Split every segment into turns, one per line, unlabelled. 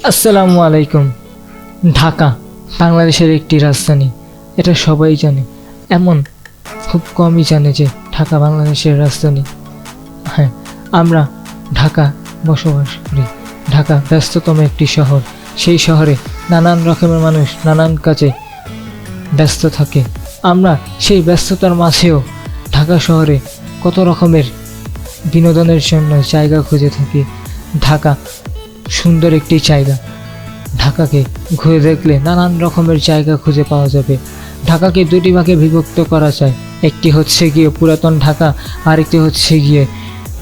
আসসালামু আলাইকুম। ঢাকা বাংলাদেশের একটি রাজধানী, এটা সবাই জানে। এমন খুব কমই জানে যে ঢাকা বাংলাদেশের রাজধানী। হ্যাঁ, আমরা ঢাকা বসবাস করি। ঢাকা ব্যস্ততম একটি শহর। সেই শহরে নানান রকমের মানুষ নানান কাজে ব্যস্ত থাকে। আমরা সেই ব্যস্ততার মাঝেও ঢাকা শহরে কত রকমের বিনোদনের জন্য জায়গা খুঁজে থাকি। ঢাকা সুন্দর একটি জায়গা। ঢাকাকে ঘুরে দেখলে নানান রকমের জায়গা খুঁজে পাওয়া যাবে। ঢাকাকে দুটি ভাগে বিভক্ত করা যায়। একটি হচ্ছে গিয়ে পুরাতন ঢাকা, আরেকটি হচ্ছে গিয়ে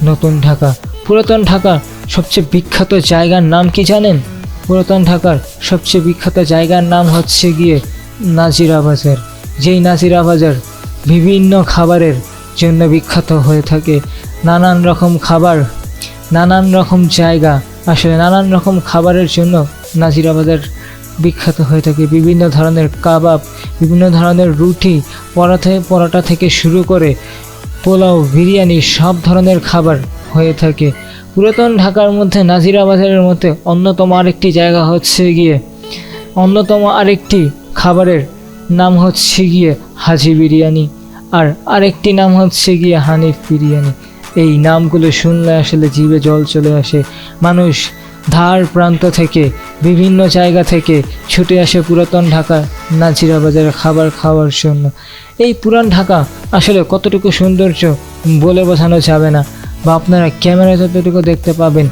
নতুন ঢাকা। পুরাতন ঢাকার সবচেয়ে বিখ্যাত জায়গার নাম কি জানেন? পুরাতন ঢাকার সবচেয়ে বিখ্যাত জায়গার নাম হচ্ছে গিয়ে নাজিরা বাজার। যেই নাজিরা বাজার বিভিন্ন খাবারের জন্য বিখ্যাত হয়ে থাকে। নানান রকম খাবার, নানান রকম জায়গা, আসলে নানান রকম খাবারের জন্য নাজিরা বাজার বিখ্যাত হয়ে থাকে। বিভিন্ন ধরনের কাবাব, বিভিন্ন ধরনের রুটি, পরোটা থেকে শুরু করে পোলাও, বিরিয়ানি, সব ধরনের খাবার হয়ে থাকে। পুরাতন ঢাকার মধ্যে নাজিরা বাজারের মধ্যে অন্যতম আরেকটি খাবারের নাম হচ্ছে গিয়ে হাজি বিরিয়ানি, আর আরেকটি নাম হচ্ছে গিয়ে হানিফ বিরিয়ানি। এই নামগুলো শুনলে আসলে জিভে জল চলে আসে। মানুষ ধার প্রান্ত থেকে, বিভিন্ন জায়গা থেকে ছুটে আসে পুরাতন ঢাকা নাজিরা বাজারে খাবার খাওয়ার জন্য। এই পুরান ঢাকা আসলে কতটুকু সৌন্দর্য বলে বোঝানো যাবে না, বা আপনারা ক্যামেরায় যতটুকু দেখতে পাবেন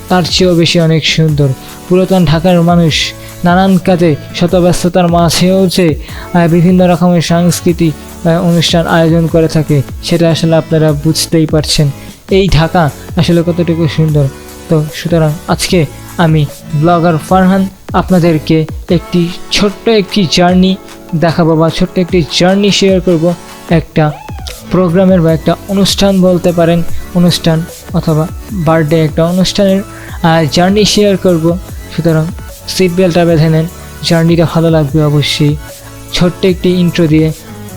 তার চেয়েও বেশি অনেক সুন্দর। পুরাতন ঢাকার মানুষ নানান কাজে শতব্যস্ততার মাঝেও যে বিভিন্ন রকমের সাংস্কৃতিক অনুষ্ঠান আয়োজন করে থাকে, সেটা আসলে আপনারা বুঝতেই পারছেন এই ঢাকা আসলে কতটুকু সুন্দর। তো সুতরাং আজকে আমি ব্লগার ফারহান আপনাদেরকে ছোট্ট একটি জার্নি দেখাবো, বা ছোট্ট একটি জার্নি শেয়ার করব। একটা প্রোগ্রামের বা একটা অনুষ্ঠান বলতে পারেন, অনুষ্ঠান অথবা বার্থডে একটা অনুষ্ঠানের জার্নি শেয়ার করব। সুতরাং সিট বেল্টটা বেঁধে নেন, জার্নিটা ভালো লাগবে অবশ্যই। ছোট্ট একটি ইন্ট্রো দিয়ে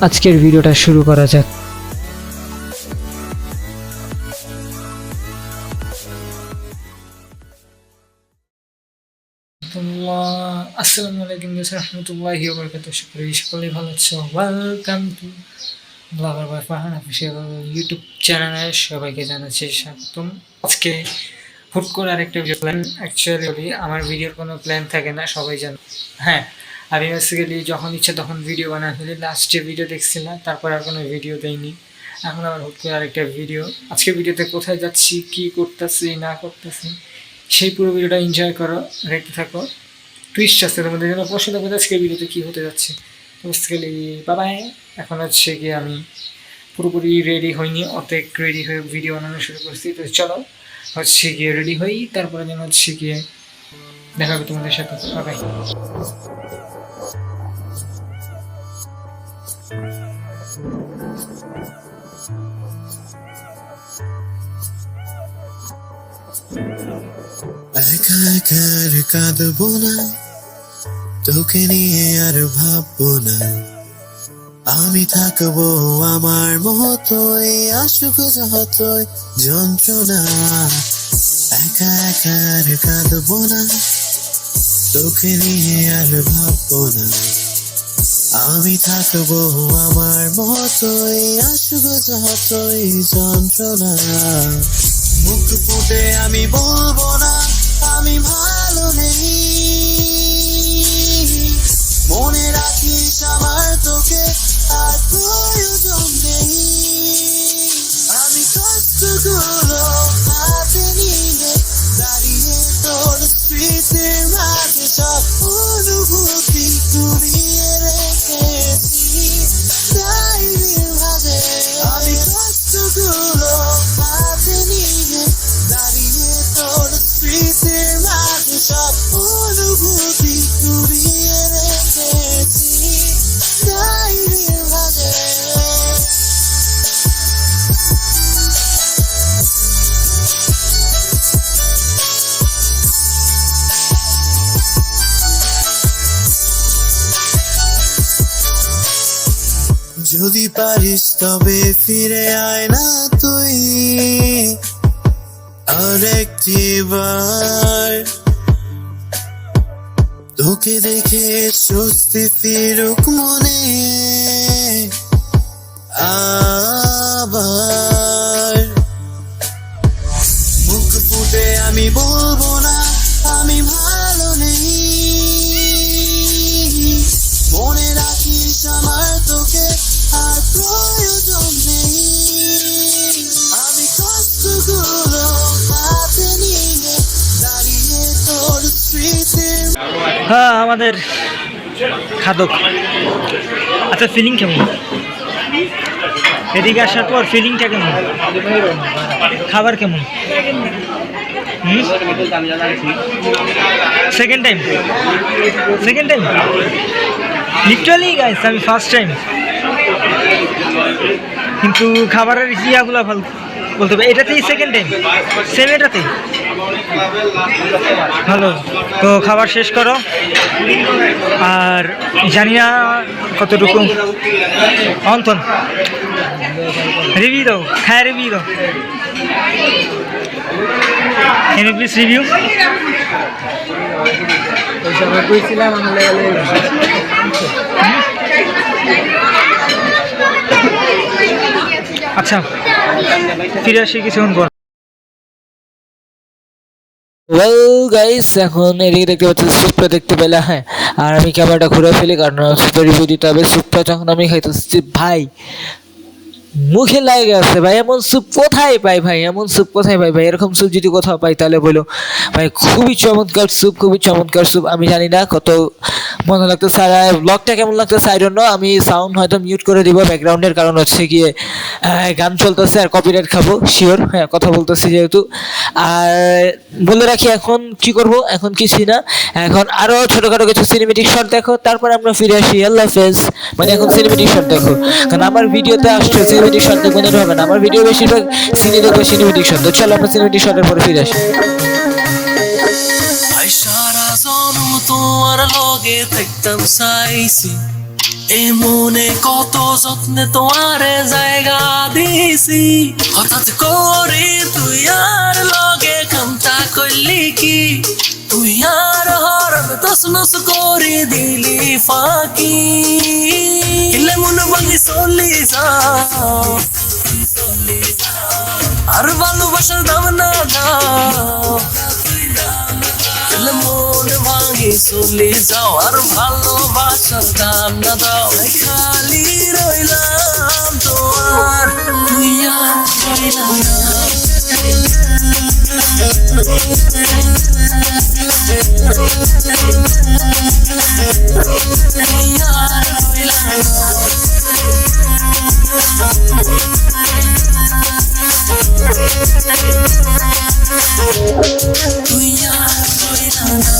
আজকের ভিডিওটা শুরু করা যাক। আসসালামু আলাইকুম রহমতুল্লাহি ওয়া বারাকাতুহু। সকলেই ভালো আছো। Welcome to blogger by Farhan official YouTube চ্যানেলে সবাইকে জানাচ্ছি স্বাগতম। আজকে হুট করে আরেকটা ভিডিও প্ল্যান। অ্যাকচুয়ালি আমার ভিডিওর কোনো প্ল্যান থাকে না, সবাই জানে। হ্যাঁ, আমি বেসিক্যালি যখন ইচ্ছা তখন ভিডিও বানাই ফেলি। লাস্টে ভিডিও দেখছি না, তারপর আর কোনো ভিডিও দেয়নি। এখন আবার হুট করে আরেকটা ভিডিও। আজকে ভিডিওতে কোথায় যাচ্ছি, কী করতেছি না করতেছি, সেই পুরো ভিডিওটা এনজয় করো, দেখতে থাকো। টুইস্ট আছে তোমাদের জন্য, প্রশ্ন থাকবে আজকে ভিডিওতে কী হতে যাচ্ছে। বেসিক্যালি বাবাই, এখন হচ্ছে গিয়ে আমি পুরোপুরি রেডি হইনি, অর্ধেক রেডি হয়ে ভিডিও বানানো শুরু করছি। তো চলো হচ্ছে গিয়ে রেডি হই, তারপরে যেন হচ্ছে গিয়ে দেখা হবে তোমাদের সাথে। বাবাই।
একা একা আর কাঁদবো না, তোকে নিয়ে আর ভাববো না। আমি থাকবো আমার মতোই, আসুক যতই যন্ত্রণা। একা একা আর কাঁদবো না, তোকে নিয়ে আর ভাববো না। আমি থাকবো আমার মতোই, আসুক যতই যন্ত্রণা। মুখ ফুটে আমি বলবো না আমি ভালো নেই, মনে রাখিস আমার তোকে আর প্রয়োজন নেই। আমি কষ্টগুলো হাতে নিয়ে দাঁড়িয়ে তোর স্মৃতির মাঝে সব অনুভূতি কুড়িয়ে রেখেছি ডায়েরির ভাঁজে। আমি কষ্টগুলো হাতে নিয়ে দাঁড়িয়ে তোর স্মৃতির মাঝে সব অনুভূতি কুড়িয়ে রেখেছি ডায়েরির ভাঁজে। যদি পারিস তবে ফিরে আয় না তুই আরেকটি বার। তোকে দেখে স্বস্তি ফিরুক মনে আবার। মুখ ফুটে আমি বলবো না আমি ভালো নেই, মনে রাখিস আমার তোকে আর প্রয়োজন নেই। আমি কষ্টগুলো হাতে নিয়ে দাঁড়িয়ে তোর স্মৃতির।
হ্যাঁ, আমাদের খাদক। আচ্ছা, ফিলিং কেমন এদিকে আসার পর? ফিলিংটা কেমন? খাবার কেমন? সেকেন্ড টাইম লিটারালি গাইস, আমি ফার্স্ট টাইম, কিন্তু খাবারের ইয়াগুলো ভালো বলতে হবে। এটাতেই সেকেন্ড টাইম, সেম এটাতেই ভালো। তো খাবার শেষ করো, আর জানি না কতটুকু। অন্তন রিভিউ দাও, হ্যাঁ রিভিউ দাও। Can you please review? আচ্ছা, ফিরে আসি কিছুক্ষণ পর। ওয়েল গাইস, এখন এদিকে দেখতে পাচ্ছি স্যুপটা দেখতে পেলে। হ্যাঁ, আর আমি ক্যামেরাটা ঘুরে ফেলি কারণ স্যুপটা রিভিউ দিতে হবে। স্যুপটা যখন আমি খাইতেছি ভাই মুখে লাগে আছে ভাই। এমন স্যুপ কোথায় পাই ভাই? এমন স্যুপ কোথায় পাই ভাই? এরকম স্যুপ যদি কোথাও পাই তাহলে বলো ভাই। খুবই চমৎকার স্যুপ, খুবই চমৎকার স্যুপ। আমি জানি না কত মজা লাগতেছে। আর ব্লগটা কেমন লাগতেছে আই ডোন্ট নো। আমি সাউন্ড হয়তো মিউট করে দিব ব্যাকগ্রাউন্ডের, কারণ হচ্ছে গিয়ে গান চলতেছে আর কপিরাইট খাবো শিওর। হ্যাঁ, কথা বলতেছি যেহেতু। আর বলে রাখি এখন কি করব, এখন কিছুই না, এখন আরো ছোটখাটো কিছু সিনেমেটিক শট দেখো, তারপর আমরা ফিরে আসি। আল্লাহ হাফেজ। মানে এখন সিনেমেটিক শট দেখো, কারণ আমার ভিডিওতে আসছে সিনেমেটিক শট দেখবো না হবে না। আমার ভিডিও বেশিরভাগ সিনে দেখবো সিনেমেটিক শট। তো চলো আমরা সিনেমেটিক শটের পরে ফিরে আসি।
সারা জন্ম তোমার লগে থাকতাম চাইছি, এ মনে কত যত্নে তোমারে জায়গা দিছি। হঠাৎ করে তুই আর লগে কামটা করলি কি? তুই আর হরণ তসনস করে দিলি ফাঁকি। এলে মন ভাঙি চলি যাও, আর ভালোবাসার দাম না দাও। মন ভাঙি চলে যাও, আর ভালোবাসার দাম না দাও। খালি রইলাম তোমার, তুই আর রইলাম না। তুই আর রইলাম না।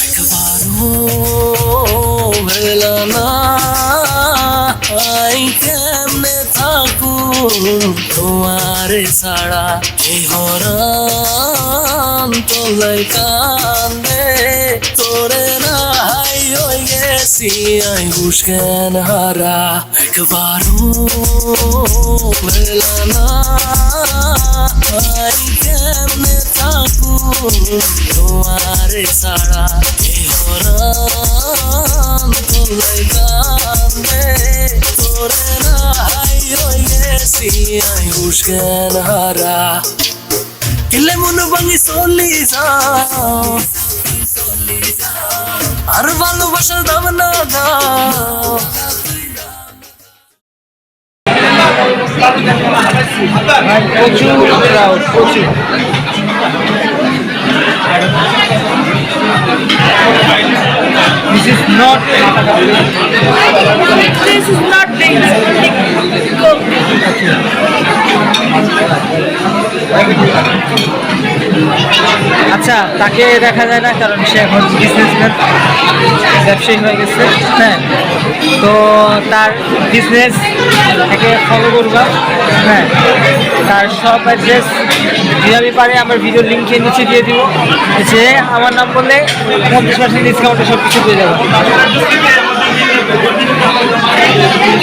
একবারও ভেলা না আই কেমনে থাকু তোমার ছাড়া। এই হরান তোলাই কান্দে তোরে নাই হয়ে গেছি আই হুশজ্ঞান হারা। একবারও ভেলা না আই কেমনে থাকু তোমার ছাড়া। এই হরান তোলাই কান্দে তোরে নাই হয়ে গেছি আই হুশজ্ঞান হারা। এলে মন ভাঙি চলি যাও, আর ভালোবাসার দাম না দাও।
This is not
Go.
আচ্ছা তাকে দেখা যায় না, কারণ সে এখন বিজনেসম্যান, ব্যবসায়ী হয়ে গেছে। হ্যাঁ, তো তার বিজনেস তাকে ফলো করবা। হ্যাঁ, তার সব অ্যাড্রেস যেভাবে পারে আমার ভিডিও লিঙ্কের নিচে দিয়ে দিব, যে আমার নাম বললে 50% ডিসকাউন্টে সব কিছু পেয়ে যাবে।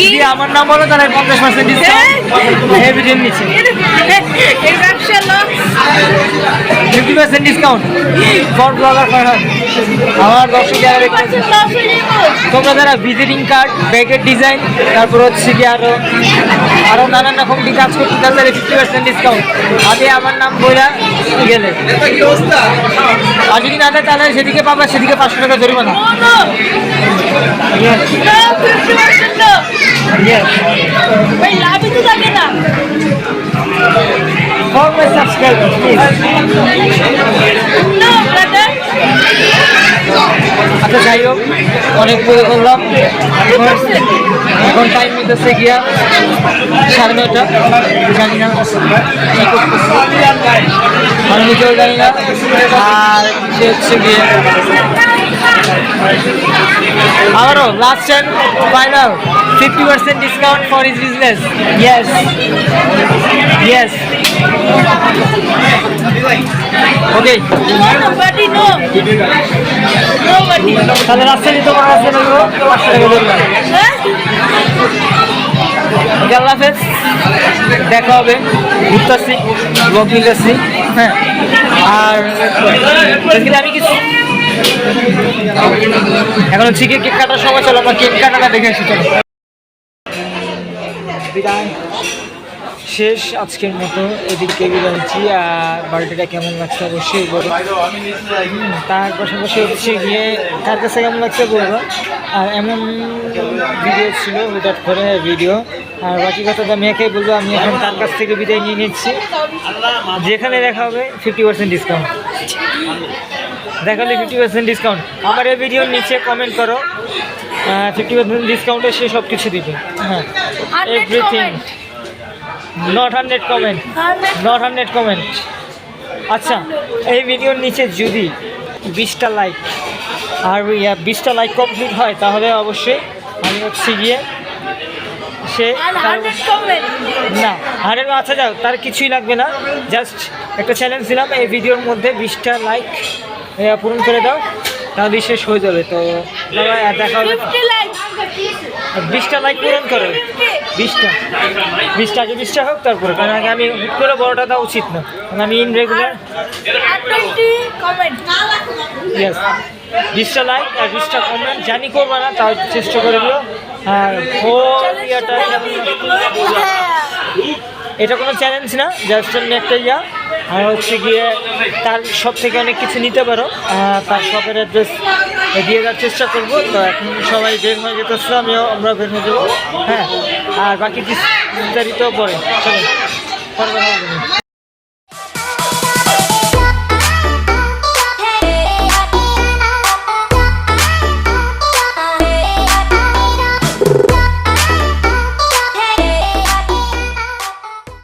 যদি আমার নাম বলো তাহলে 50% ডিসকাউন্ট এই ভিডিওর নিচে, 50% ডিসকাউন্ট ফর ব্লগার ফারহান। আমার দর্শক যারা দেখতেছে, তোমরা যারা ভিজিটিং কার্ড, ব্যাগের ডিজাইন, তারপর হচ্ছে কি আরো নানান রকম কাজ করতে চান, তাহলে 50% ডিসকাউন্ট আগে আমার নাম বইলা গেলে। আর যদি না দেয় তাহলে সেদিকে পাবা, সেদিকে 500 টাকা জরিমানা। For my subscribers, please. আচ্ছা, যাই হোক, অনেক বলে করলাম। এখন টাইম নিতেছে গিয়া 9:30, জানি না কি করতেছে, আমি নিজেও জানি না। আর সে হচ্ছে গিয়ে আবারও last and final 50% discount for his business. Yes yes, okay. তাহলে রাস্তায় তো রাস্তা নেবো, 500 টাকা বললাম। আল্লাহ হাফেজ, দেখা হবে, ঘুরতেছি, ব্লগ নিতেছি। হ্যাঁ, আর আমি কিছু এখন হচ্ছে কেক কাটার সময়, চলো আমরা কেক কাটাটা দেখে আসি। চলো, বিদায়, শেষ আজকের মতো। এদিকে বিদায় হচ্ছি। আর বাড়িটা কেমন লাগছে অবশ্যই বলবো। তার পাশাপাশি হচ্ছে গিয়ে তার কাছে কেমন লাগছে বলবো। আর এমন ভিডিও ছিল হঠাৎ করে ভিডিও। আর বাকি কথা তো আমি একাই বলবো, আমি এখন তার কাছ থেকে বিদায় নিয়ে নিচ্ছি। যেখানে দেখা হবে 50% ডিসকাউন্ট, দেখালে 50% ডিসকাউন্ট। আমার এই ভিডিওর নিচে কমেন্ট করো, 50% ডিসকাউন্টে সে সব কিছু দিবে। হ্যাঁ, everything. Not 100 comment, not 100 comment. আচ্ছা, এই ভিডিওর নিচে যদি 20টা লাইক আর 20টা লাইক কমপ্লিট হয়, তাহলে অবশ্যই আমি হচ্ছে গিয়ে সে না 100। আচ্ছা যাও, তার কিছুই লাগবে না, জাস্ট একটা চ্যালেঞ্জ দিলাম, এই ভিডিওর মধ্যে 20টা লাইক পূরণ করে দাও, তাহলে শেষ হয়ে যাবে। তো দেখা হবে, 20টা লাইক পূরণ করো, 20টা আগে 20টা হোক, তারপরে। কারণ আগে আমি হুট করে বড়টা দেওয়া উচিত না, কারণ আমি ইনরেগুলার। ইয়েস, 20টা লাইক আর 20টা কমেন্ট, জানি করবো না, তাও চেষ্টা করে দিও। আর ইয়াটা এটা কোনো চ্যালেঞ্জ না, জাস্ট এমনি একটা ইয়া। আর হচ্ছে গিয়ে তার সব থেকে অনেক কিছু নিতে পারো, তার শপের অ্যাড্রেস দিয়ে দেওয়ার চেষ্টা করবো। তো এখন সবাই বের হয়ে যেতেছে, আমরা বের হয়ে যাবো। হ্যাঁ, আর বাকি বিস্তারিত পরে, চলো পরে কথা বলবো।